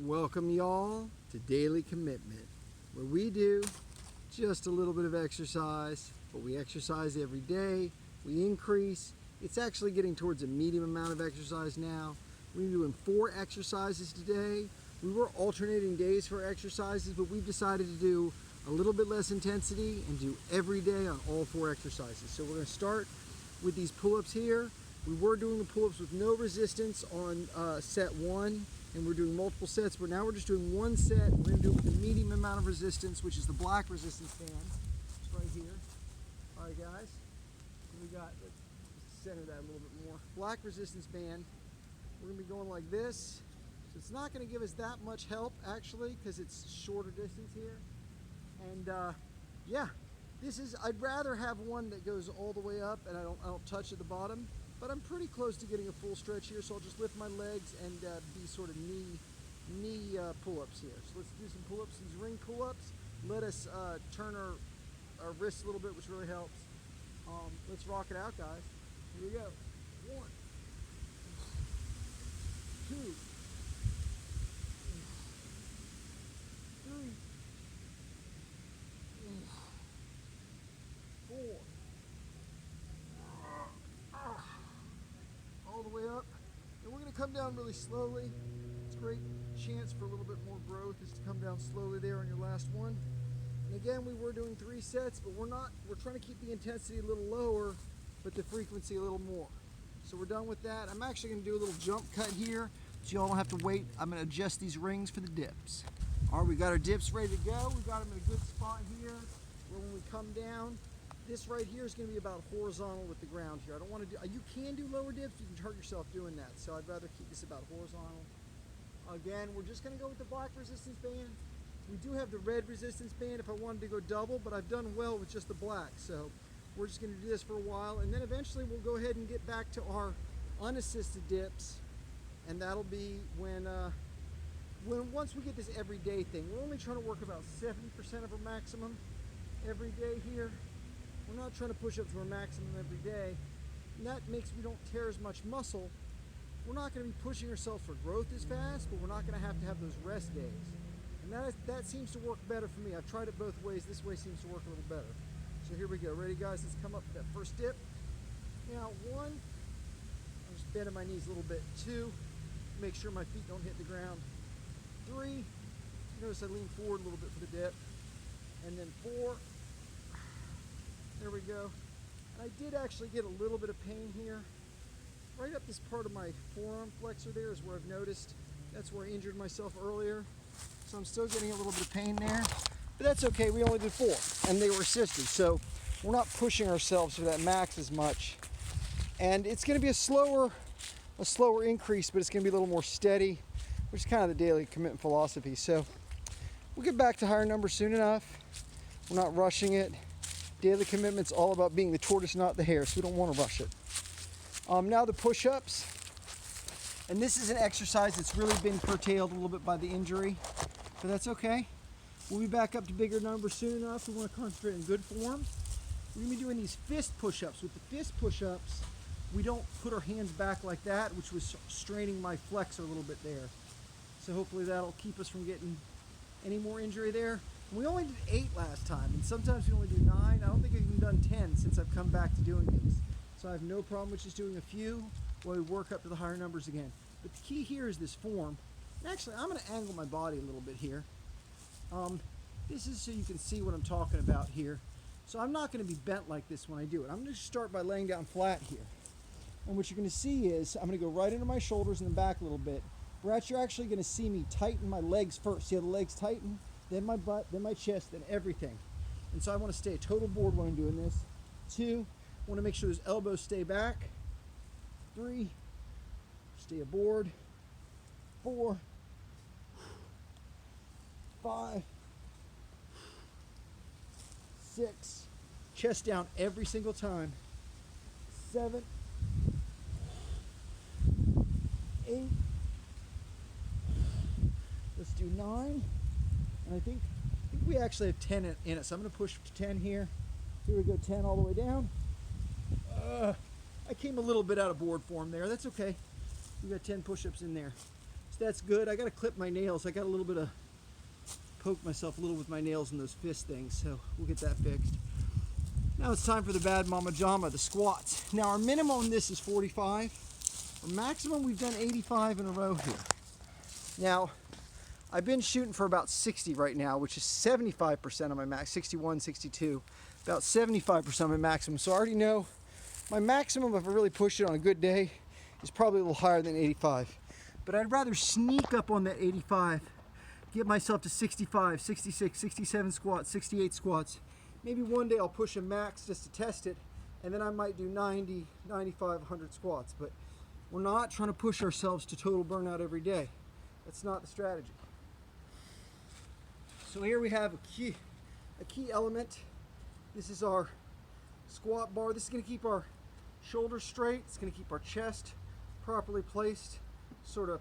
Welcome y'all to Daily Commitment, where we do just a little bit of exercise, but we exercise every day, we increase. It's actually getting towards a medium amount of exercise now. We're doing 4 exercises today. We were alternating days for exercises, but we've decided to do a little bit less intensity and do every day on all 4 exercises. So we're going to start with these pull-ups here. We were doing the pull-ups with no resistance on set 1, and we're doing multiple sets, but now we're just doing 1 set. We're going to do it with the medium amount of resistance, which is the black resistance band. It's right here. All right, guys. We got, let's center that a little bit more. Black resistance band. We're going to be going like this. So it's not going to give us that much help, actually, because it's shorter distance here. And yeah, I'd rather have one that goes all the way up and I don't touch at the bottom. But I'm pretty close to getting a full stretch here, so I'll just lift my legs and be sort of knee pull-ups here. So let's do some pull-ups, these ring pull-ups. Let us turn our wrists a little bit, which really helps. Let's rock it out, guys. Here we go. 1, 2, 3, 4. All the way up, and we're going to come down really slowly. It's a great chance for a little bit more growth is to come down slowly there on your last one. And again, we were doing 3 sets, but we're trying to keep the intensity a little lower, but the frequency a little more. So we're done with that. I'm actually going to do a little jump cut here, so y'all don't have to wait. I'm going to adjust these rings for the dips. All right, we got our dips ready to go. We got them in a good spot here, where when we come down, this right here is going to be about horizontal with the ground here. I don't want to do, you can do lower dips, you can hurt yourself doing that. So I'd rather keep this about horizontal. Again, we're just going to go with the black resistance band. We do have the red resistance band if I wanted to go double, but I've done well with just the black. So we're just going to do this for a while, and then eventually we'll go ahead and get back to our unassisted dips. And that'll be when once we get this everyday thing. We're only trying to work about 70% of our maximum every day here. We're not trying to push up to our maximum every day, and that makes we don't tear as much muscle. We're not going to be pushing ourselves for growth as fast, but we're not going to have those rest days. And that seems to work better for me. I've tried it both ways. This way seems to work a little better. So here we go. Ready, guys? Let's come up with that first dip. Now, 1, I'm just bending my knees a little bit. 2, make sure my feet don't hit the ground. 3, notice I lean forward a little bit for the dip. And then 4, there we go. And I did actually get a little bit of pain here. Right up this part of my forearm flexor there is where I've noticed. That's where I injured myself earlier. So I'm still getting a little bit of pain there. But that's okay, we only did 4, and they were assisted. So we're not pushing ourselves for that max as much. And it's gonna be a slower increase, but it's gonna be a little more steady, which is kind of the daily commitment philosophy. So we'll get back to higher numbers soon enough. We're not rushing it. Daily commitment's all about being the tortoise, not the hare, so we don't want to rush it. Now the push-ups. And this is an exercise that's really been curtailed a little bit by the injury, but that's okay. We'll be back up to bigger numbers soon enough. We want to concentrate on good form. We're going to be doing these fist push-ups. With the fist push-ups, we don't put our hands back like that, which was straining my flexor a little bit there. So hopefully that'll keep us from getting any more injury there. We only did 8 last time, and sometimes we only do 9. I don't think I've even done 10 since I've come back to doing these. So I have no problem with just doing a few while we work up to the higher numbers again. But the key here is this form. And actually, I'm going to angle my body a little bit here. This is so you can see what I'm talking about here. So I'm not going to be bent like this when I do it. I'm going to start by laying down flat here. And what you're going to see is I'm going to go right into my shoulders and then back a little bit. Brett, you're actually going to see me tighten my legs first. See how the legs tighten? Then my butt, then my chest, then everything. And so I want to stay a total board when I'm doing this. 2, I want to make sure those elbows stay back. 3, stay aboard. 4, 5, 6, chest down every single time. 7, 8, let's do 9. And I think we actually have 10 in it, so I'm going to push to 10 here. Here we go, 10 all the way down. I came a little bit out of board form there. That's okay. We got 10 push-ups in there. So that's good. I got to clip my nails. I got a little bit of poke myself a little with my nails in those fist things, so we'll get that fixed. Now it's time for the bad mama jama, the squats. Now our minimum on this is 45. Our maximum, we've done 85 in a row here. Now, I've been shooting for about 60 right now, which is 75% of my max, 61, 62, about 75% of my maximum. So I already know my maximum, if I really push it on a good day, is probably a little higher than 85. But I'd rather sneak up on that 85, get myself to 65, 66, 67 squats, 68 squats. Maybe one day I'll push a max just to test it, and then I might do 90, 95, 100 squats. But we're not trying to push ourselves to total burnout every day. That's not the strategy. So here we have a key element. This is our squat bar. This is going to keep our shoulders straight. It's going to keep our chest properly placed, sort of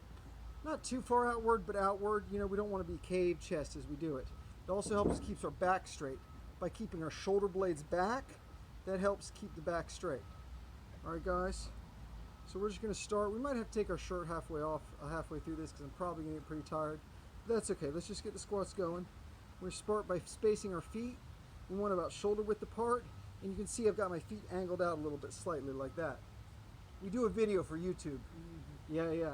not too far outward, but outward. You know, we don't want to be cave chest as we do it. It also helps us keep our back straight. By keeping our shoulder blades back, that helps keep the back straight. All right, guys. So we're just going to start. We might have to take our shirt halfway off, halfway through this, because I'm probably going to get pretty tired. But that's okay. Let's just get the squats going. We're going to start by spacing our feet. We want about shoulder width apart. And you can see I've got my feet angled out a little bit, slightly like that. We do a video for YouTube. Yeah.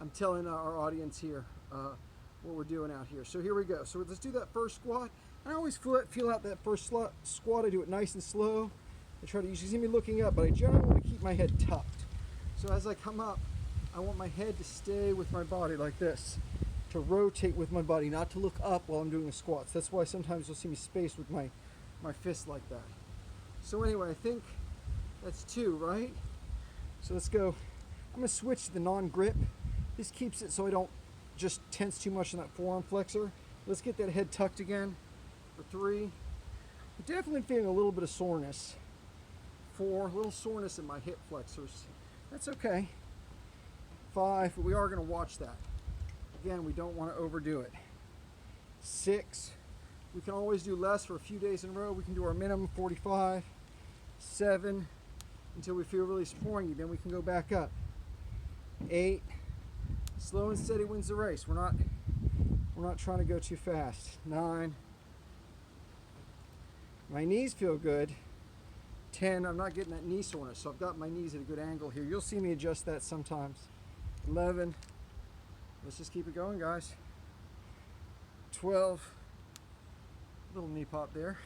I'm telling our audience here what we're doing out here. So here we go. So let's do that first squat. I always feel out that first squat. I do it nice and slow. I try to usually see me looking up, but I generally want to keep my head tucked. So as I come up, I want my head to stay with my body like this, to rotate with my body, not to look up while I'm doing the squats. That's why sometimes you'll see me spaced with my fist like that. So anyway, I think that's 2, right? So let's go. I'm going to switch to the non-grip. This keeps it so I don't just tense too much in that forearm flexor. Let's get that head tucked again. For 3, I'm definitely feeling a little bit of soreness. 4, a little soreness in my hip flexors. That's okay. 5, but we are going to watch that. Again, we don't want to overdo it. 6, we can always do less for a few days in a row. We can do our minimum 45. 7, until we feel really springy, then we can go back up. 8, slow and steady wins the race. We're not trying to go too fast. 9, my knees feel good. 10, I'm not getting that knee soreness, so I've got my knees at a good angle here. You'll see me adjust that sometimes. 11, let's just keep it going, guys. 12, little knee pop there.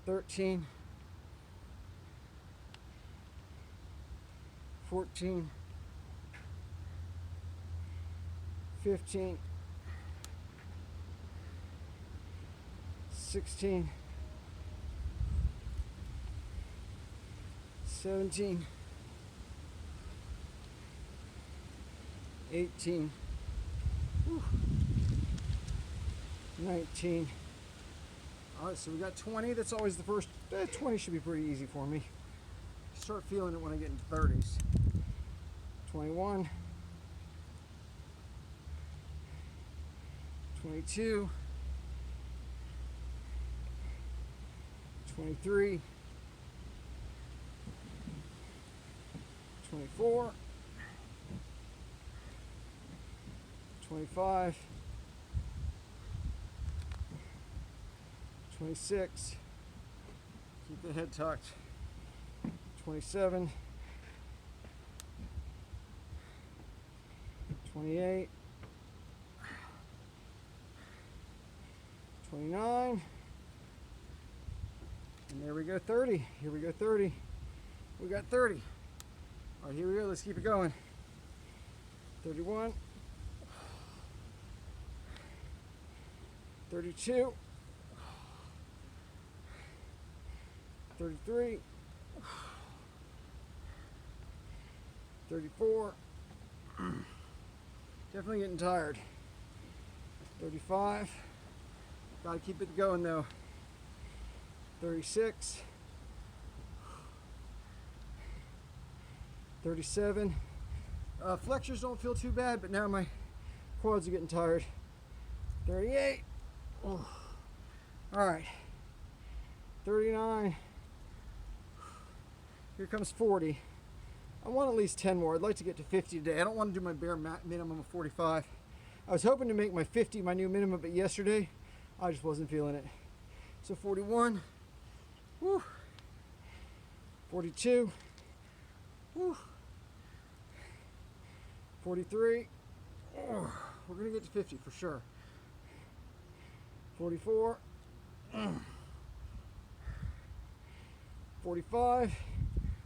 13, 14, 15, 16, 17, 18, 19. All right, so we got 20. That's always the first. 20 should be pretty easy for me. Start feeling it when I get into 30s. 21, 22, 23, 24, 25, 26, keep the head tucked, 27, 28, 29, and there we go, 30. Here we go, 30. We got 30. All right, here we go. Let's keep it going. 31, 32, 33, 34. Definitely getting tired. 35. Gotta keep it going though. 36. 37. Flexors don't feel too bad, but now my quads are getting tired. 38. Oh. All right. 39. Here comes 40. I want at least 10 more. I'd like to get to 50 today. I don't want to do my bare minimum of 45. I was hoping to make my 50 my new minimum, but yesterday I just wasn't feeling it. So 41, woo, 42, woo, 43, oh, we're gonna get to 50 for sure. 44, 45,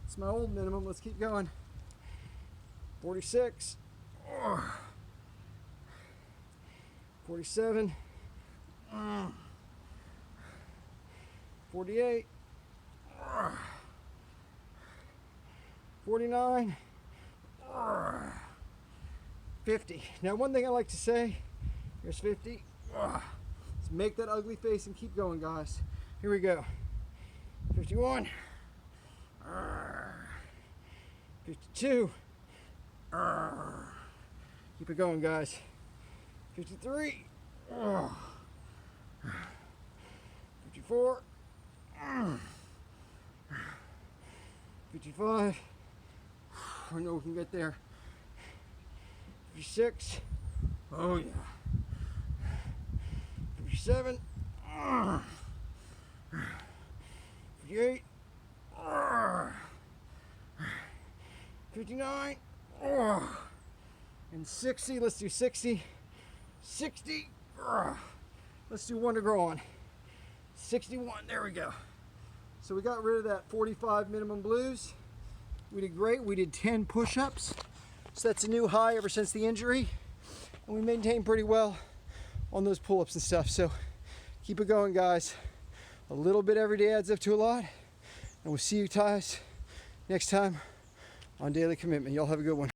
it's my old minimum, let's keep going. 46, 47, 48, 49, 50. Now one thing I like to say, here's 50. Let's make that ugly face and keep going, guys. Here we go. 51, 52, keep it going, guys. 53, 54, 55, I know we can get there. 56, oh yeah. 57, 58, 59, and 60. Let's do 60, 60. Let's do one to grow on. 61, there we go. So we got rid of that 45 minimum blues. We did great. We did 10 push-ups. So that's a new high ever since the injury. And we maintained pretty well on those pull-ups and stuff. So keep it going, guys. A little bit every day adds up to a lot. And we'll see you guys next time on Daily Commitment. Y'all have a good one.